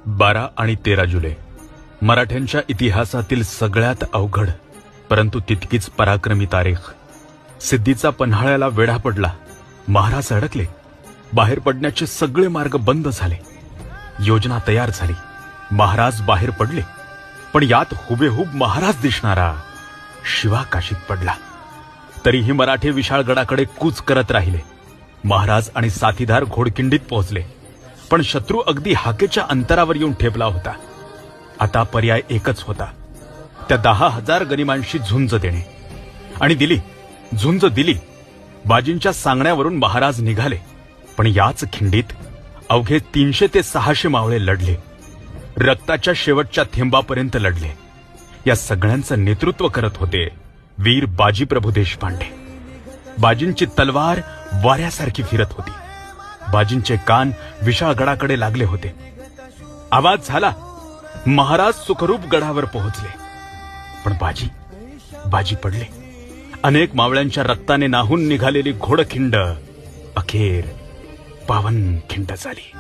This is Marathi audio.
12 आणि 13 जुलै मराठ्यांच्या इतिहासातील सगळ्यात अवघड परंतु तितकीच पराक्रमी तारीख. सिद्धीचा पन्हाळ्याला वेढा पडला. महाराज अडकले. बाहेर पडण्याचे सगळे मार्ग बंद झाले. योजना तयार झाली. महाराज बाहेर पडले. पण यात हुबेहूब महाराज दिसणारा शिवा काशीत पडला. तरीही मराठे विशाळगडाकडे कूच करत राहिले. महाराज आणि साथीदार घोडकिंडीत पोहोचले. पण शत्रू अगदी हाकेच्या अंतरावर येऊन ठेपला होता. आता पर्याय एकच होता, त्या 10,000 गनिमांशी झुंज देणे. आणि दिली. झुंज दिली. बाजींच्या सांगण्यावरून महाराज निघाले. पण याच खिंडीत अवघे 300 ते 600 मावळे लढले. रक्ताच्या शेवटच्या थेंबापर्यंत लढले. या सगळ्यांचं नेतृत्व करत होते वीर बाजीप्रभू देशपांडे. बाजींची तलवार वाऱ्यासारखी फिरत होती. बाजींचे कान विशाळगडाकडे लागले होते. आवाज झाला. महाराज सुखरूप गडावर पोहोचले. पण बाजी पडले. अनेक मावळ्यांच्या रक्ताने नाहून निघालेली घोडखिंड अखेर पावन खिंड झाली.